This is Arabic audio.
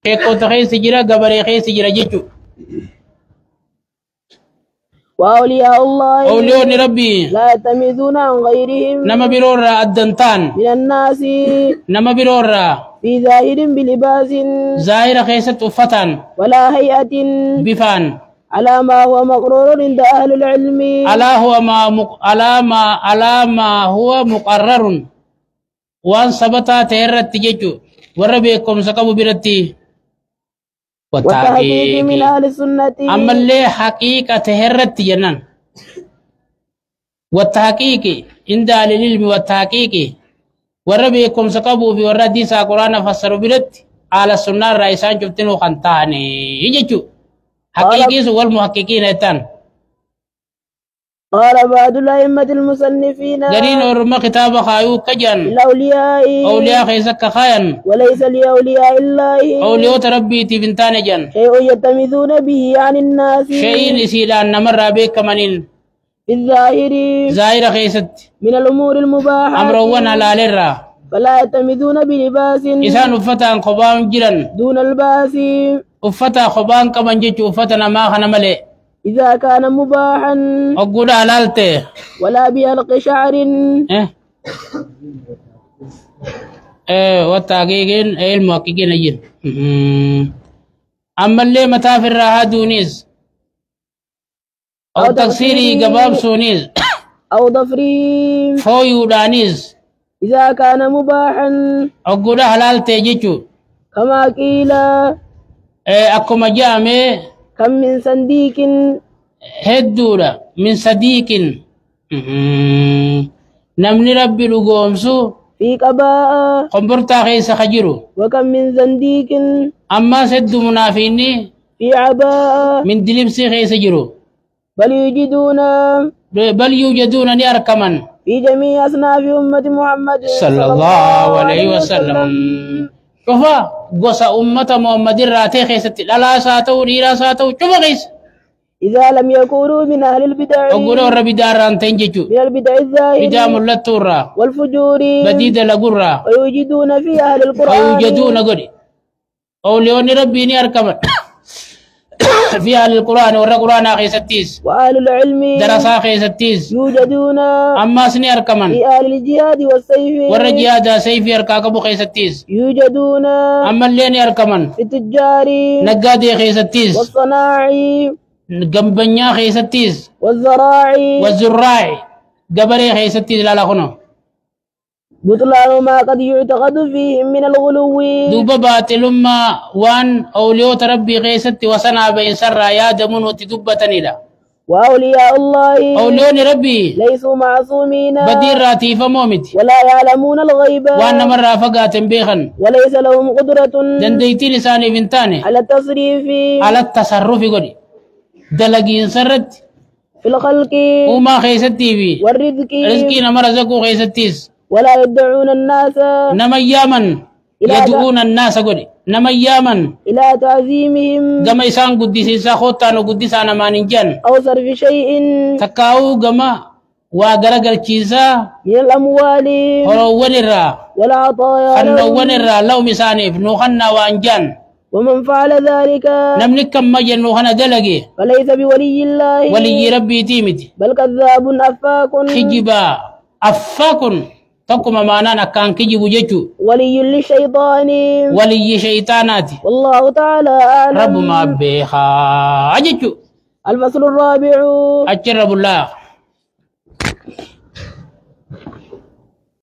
كيكو تخيس جرا قبر خيس جرا جيتشو وأولياء الله أوليون ربي لا يتميزون عن غيرهم نما برورا الدنتان من الناس نما برورا في ظاهر بلباس زاهرة خيست وفتان ولا هيئة بفان على ما هو مقرور عند أهل العلم على ما هو مقرر وان ثبتا تهرت جيجو وربيكم سكبوا برتي والتحقيق من أهل السنة أما اللي حقيقة تهرت جنان والتحقيق عند أهل العلم والتحقيق وربيكم سكبوا في وردي سا قرآن فسروا برتي على السنة الرئيسان جبتنو خانتاني يجيجو حقيقي سوى المحققين ايتان قال بعض الأئمة المصنفين قرين ورما كتاب خايو كجان الأولياء أولياء خيسك خاين وليس لأولياء الله أولياء تربي تبنتان جان شيء يتميزون به عن الناس شيء إسيلان نمر بك منين في الظاهر زائر خيست من الأمور المباحة أمروان على الرا فلا يتميزون بلباس إسان أفتان خبان جران دون الباس أفتا خبان كمان جيجو أفتنا ما خنملي إذا كان مباحا أقول حلالته ولا بحلق شعر والتحقيقين المحققين أجين أما اللي متى في الراحة دونيز أو تقصيري قباب سونيز أو ضفري فويو دانيز إذا كان مباحا أقول حلالته جيجو كما قيل أكما جامي كم من صديق هدورا من صديق نمني ربي لقومسو في قباء قنبرتا خيس خجرو وكم من زنديق أما سد منافيني في عباء من دلبسي خيس جرو بل يوجدون نياركمن في جميع أصناف أمة محمد صلى الله عليه وسلم شوفا قصة أمة محمد الراتي خيست لا ساتو ريرا ساتو شوفا خيس إذا لم يكونوا من أهل البدع أقولوا ربي داران تنججو من البدع الظاهرة بدع ملتورا والفجور بديد لقرا ويوجدون في أهل القرآن ويوجدون قولي أوليون ربي نياركمن في أهل القرآن والقرآن خيستيس وأهل العلم دراسة خيستيس يوجدون أما سني أركمن في أهل الجهاد والسيف والرجياد سيف يركاكبو خيستيس يوجدون أما اللي نياركمن في التجار نقادي خيستيس والصناعي قنبنيا خيستيس والزراعي والزراعي قبري خيستيس لا لخنو بطلان ما قد يعتقد فيهم من الغلو دوبا باطل ما وان أوليو تربي خيستي وسنا بين سر يا دمون وتدبتني لا وأولياء الله أوليون ربي ليسوا معصومين بدير راتي فمومت ولا يعلمون الغيب وأن مرة فقات بيخن وليس لهم قدرة دنديتي لساني بنتاني على التصريف على التصرف قولي دلقين سرت في الخلق وما خيستي بي والرزق رزقي نمرزقو خيستيس ولا يدعون الناس نما يامن يدعون الناس قولي نما يامن إلى تعظيمهم قما إسان قدس إسا خوتانو قدس أنا ما ننجان أو صرف شيء تكاو قما وغرقل كيسا من الأموال هروون الرا والعطايا خنوون الرا لو مسانيف نوخنا وانجان ومن فعل ذلك نملك كم مجن نوخنا دلقي فليس بولي الله ولي ربي تيمتي بل كذاب أفاك خجبا أفاك تقوم معنا كان كجب جيجو ولي للشيطان ولي شيطاناتي والله تعالى أعلم رب ما بيخا أجيجو الفصل الرابع أجرب الله